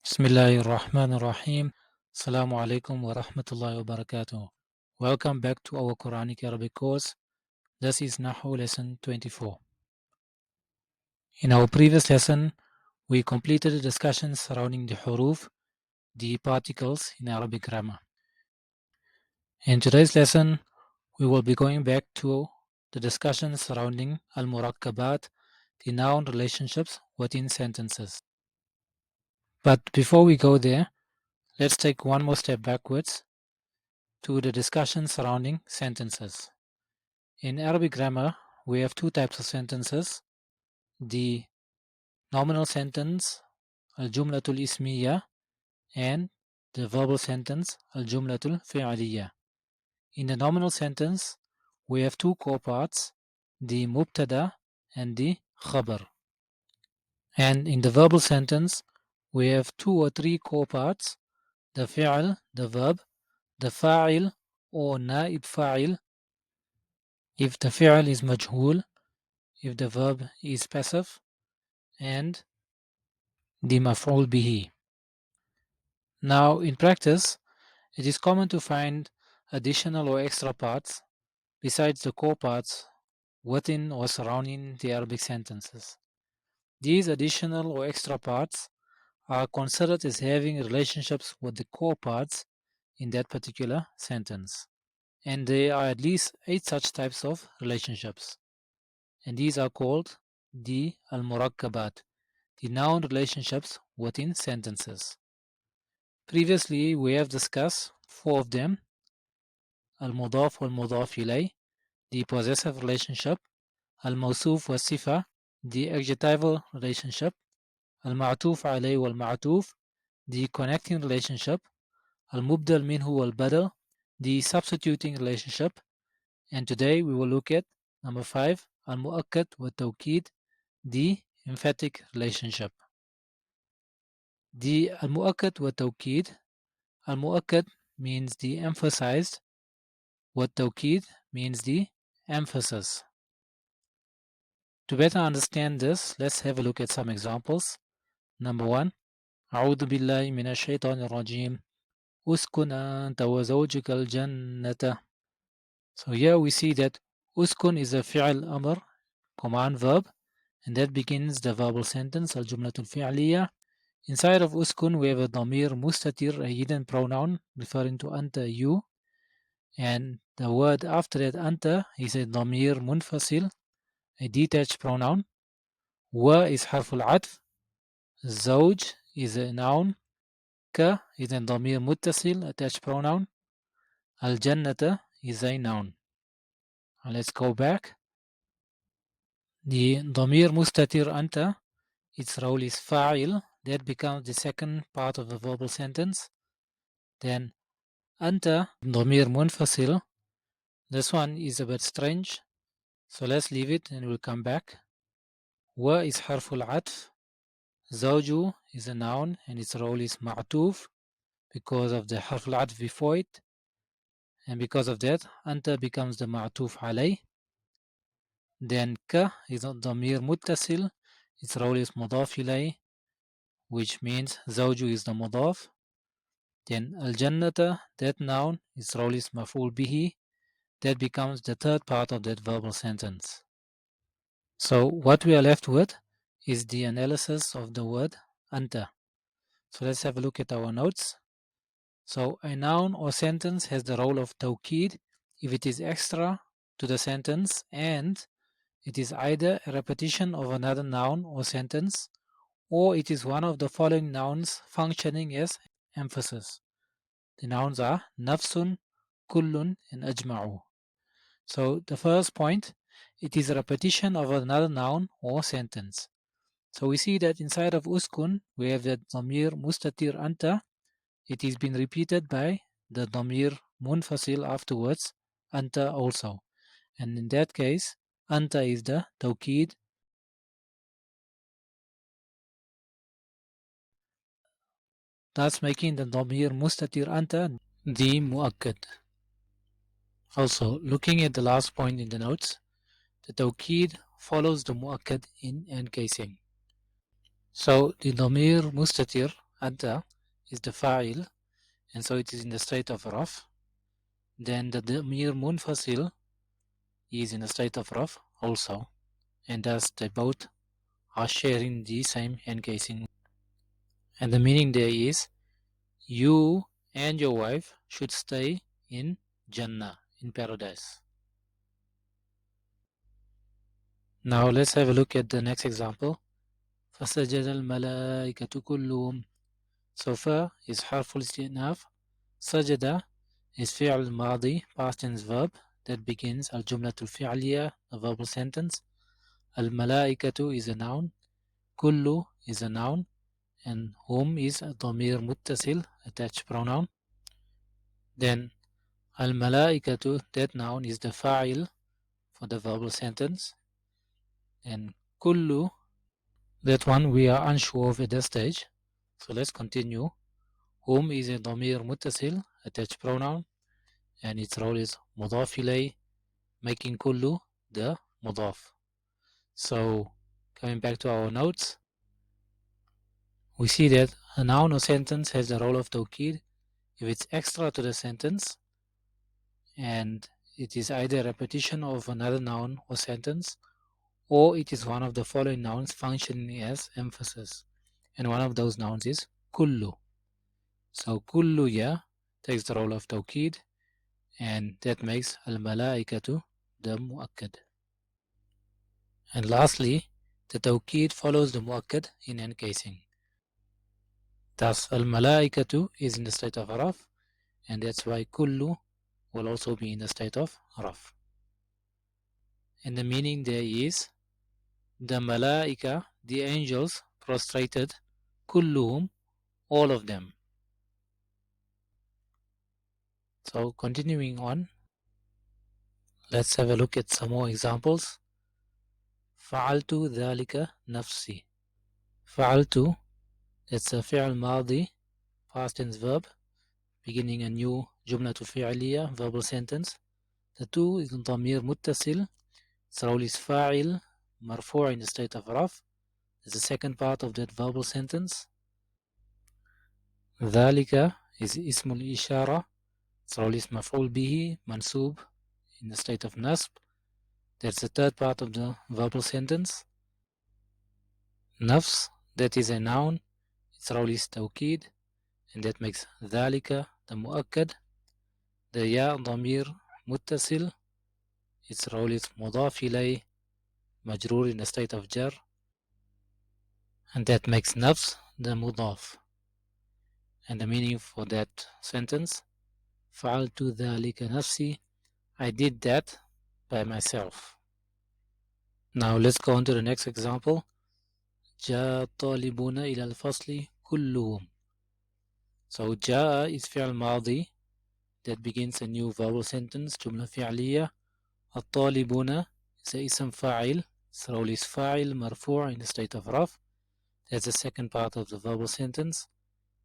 Bismillahirrahmanirrahim. Assalamu alaikum wa rahmatullahi wa barakatuh. Welcome back to our Quranic Arabic course. This is Nahw lesson 24. In our previous lesson, we completed a discussion surrounding the huruf, the particles in Arabic grammar. In today's lesson, we will be going back to the discussion surrounding al-murakkabat, the noun relationships within sentences. But before we go there, let's take one more step backwards to the discussion surrounding sentences. In Arabic grammar, we have two types of sentences: the nominal sentence, al-jumlatul ismiya, and the verbal sentence, al-jumlatul fi'aliyya. In the nominal sentence, we have two core parts, the mubtada and the khabar. And in the verbal sentence, we have two or three core parts, the fi'al, the verb, the fa'il or naib fa'il, if the fi'al is majhul, if the verb is passive, and the maf'ul bihi. Now, in practice, it is common to find additional or extra parts besides the core parts within or surrounding the Arabic sentences. These additional or extra parts are considered as having relationships with the core parts in that particular sentence. And there are at least 8 such types of relationships. And these are called the al-murakkabat, the noun relationships within sentences. Previously, we have discussed 4 of them: al-mudaf wal-mudaf ilay, the possessive relationship; al-mawsuf wal-sifa, the adjectival relationship; al-ma'tuf alay wal-ma'tuf, the connecting relationship; al-mubdal minhu wal-badal, the substituting relationship. And today we will look at number 5, al-mu'akad wal-tawkid, the emphatic relationship. The al-mu'akad wal-tawkid, al-mu'akad means the emphasized, wat-tawkid means the emphasis. To better understand this, let's have a look at some examples. Number 1, أعوذ بالله من الشيطان الرجيم أسكن أنت وزوجك الجنة. So here we see that uskun is a fi'al amr, command verb, and that begins the verbal sentence, al-jumlatul fi'aliyya. Inside of uskun we have a damir mustatir, a hidden pronoun referring to anta, you, and the word after that anta is a damir munfasil, a detached pronoun. Wa is harful atf, zawj is a noun, ka is a damir muttasil, attached pronoun, al-jannata is a noun. Let's go back. The damir mustatir anta, its role is fa'il, that becomes the second part of the verbal sentence. Then anta, damir munfasil, this one is a bit strange, so let's leave it and we'll come back. Wa is harful atf, zawju is a noun and its role is ma'tuf because of the harful atf before it, and because of that anta becomes the ma'tuf alay. Then ka is a damir muttasil, its role is mudaf ilay, which means zawju is the mudaf. Then al-jannata, that noun, its role is maf'ul bihi, that becomes the third part of that verbal sentence. So what we are left with is the analysis of the word anta. So let's have a look at our notes. So a noun or sentence has the role of tawkid if it is extra to the sentence and it is either a repetition of another noun or sentence, or it is one of the following nouns functioning as emphasis. The nouns are nafsun, kullun, and ajma'u. So the first point, it is a repetition of another noun or sentence. So we see that inside of uskun, we have the damir mustatir anta. It is been repeated by the damir munfasil afterwards, anta also. And in that case, anta is the tawkid, thus making the damir mustatir anta the mu'akkad. Also, looking at the last point in the notes, the tawkid follows the mu'akkad in encasing. So the damir mustatir أنت is the فاعل, and so it is in the state of رفع. Then the ضمير منفصل is in the state of رفع also, and thus they both are sharing the same encasing. And the meaning there is, you and your wife should stay in Jannah, in paradise. Now let's have a look at the next example. فسجد الملائكة كلهم. So فا is حرف الاستئناف. سجد is فعل ماضي past tense verb that begins الجملة الفعلية, a verbal sentence. الملائكة is a noun. كل is a noun, and whom is a ضمير متصل, attached pronoun. Then الملائكة, that noun, is the فاعل for the verbal sentence, and كل, that one we are unsure of at this stage, so let's continue. whom is a ضمير متصل, attached pronoun, and its role is مضاف إليه, making كل the مضاف. So coming back to our notes, we see that a noun or sentence has the role of توكيد if it's extra to the sentence, and it is either a repetition of another noun or sentence, or it is one of the following nouns functioning as emphasis, and one of those nouns is كل. So كل ya takes the role of توكيد, and that makes الملائكة the مؤكد. And lastly, the توكيد follows the مؤكد in encasing. Thus الملائكة is in the state of رفع, and that's why كل will also be in the state of رفع. And the meaning there is, the malaika, the angels, prostrated, كلهم, all of them. So continuing on, let's have a look at some more examples. فعلت ذلك نفسي. فعلت, that's a فعل ماضي, past tense verb, beginning a new جملة فعلية, verbal sentence. The two is ضمير متصل, its role is فاعل, مرفوع in the state of رفع. It's the second part of that verbal sentence. ذلك is اسم الإشارة, its role is مفعول به, منصوب in the state of nasb. That's the third part of the verbal sentence. نفس, that is a noun, its role is توكيد, and that makes ذلك the مؤكد. The يا ضمير متصل, its role is مضاف إليه, مجرور in the state of jar, and that makes نفس the مضاف. And the meaning for that sentence, فعلت ذلك نفسي, I did that by myself. Now let's go on to the next example. جاء الطالبون إلى الفصل كلهم. So جاء is فعل ماضي that begins a new verbal sentence, جملة فعلية. الطالبون is a اسم فاعل, its role is فاعل مرفوع in the state of رفع. That's the second part of the verbal sentence.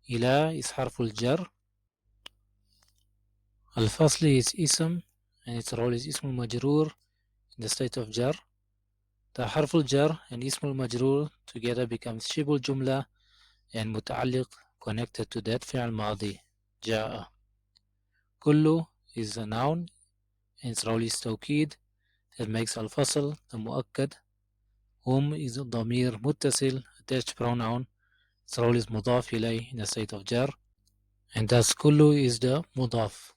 إلى is حرف الجر. الفصل is اسم, and its role is اسم مجرور in the state of jar. The حرف الجر and اسم المجرور together becomes شبه الجملة and متعلق, connected to that فعل ماضي جاء. كل is a noun, and its role is توكيد that makes الفصل the مؤكد. whom is a ضمير متصل, attached pronoun, its role is مضاف إليه in the state of jar, and thus كل is the مضاف.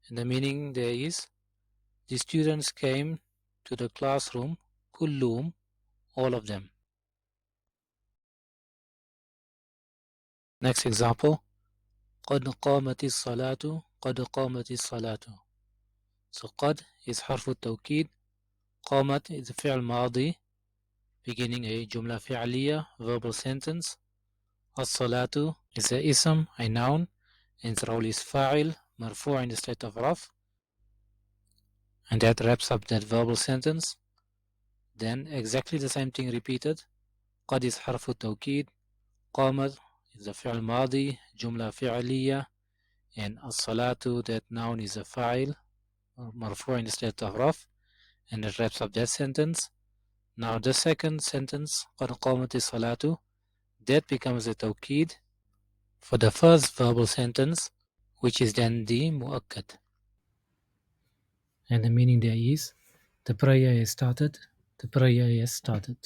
And the meaning there is, the students came to the classroom كلهم, all of them. Next example, قد قامت الصلاة. قد قامت الصلاة. So قد is حرف التوكيد. قامت is a فعل ماضي beginning a جملة فعلية, verbal sentence. الصلاة is a اسم, a noun, and its role is فاعل مرفوع in the state of رفع, and that wraps up that verbal sentence. Then exactly the same thing repeated. قد is حرف التوكيد. قامت is a فعل ماضي, جملة فعلية, and الصلاة, that noun, is a فاعل مرفوع in the state of رفع, and it wraps up that sentence. Now the second sentence, قد قامت الصلاة, that becomes a توكيد, for the first verbal sentence, which is then the مؤكد. And the meaning there is, the prayer is started, the prayer is started.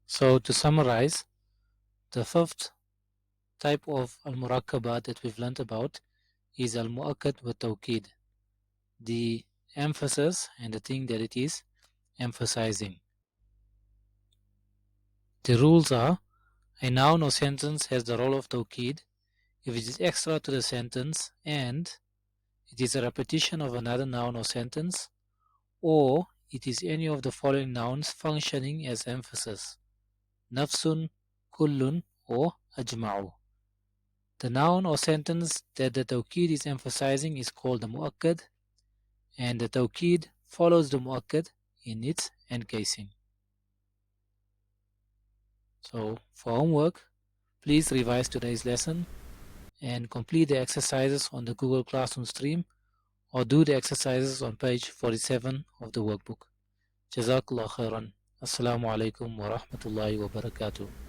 So to summarize, the fifth type of al-murakkabat that we've learned about is al-mu'akkad wa tawkid, the emphasis and the thing that it is emphasizing. The rules are, a noun or sentence has the role of tawkid if it is extra to the sentence and it is a repetition of another noun or sentence, or it is any of the following nouns functioning as emphasis: nafsun, kullun, or ajma'u. The noun or sentence that the tawkid is emphasizing is called the mu'akkad, and the tawkid follows the mu'akkad in its encasing. So for homework, please revise today's lesson and complete the exercises on the Google Classroom stream, or do the exercises on page 47 of the workbook. Jazakallah khairan. Assalamu alaikum wa rahmatullahi wa barakatuh.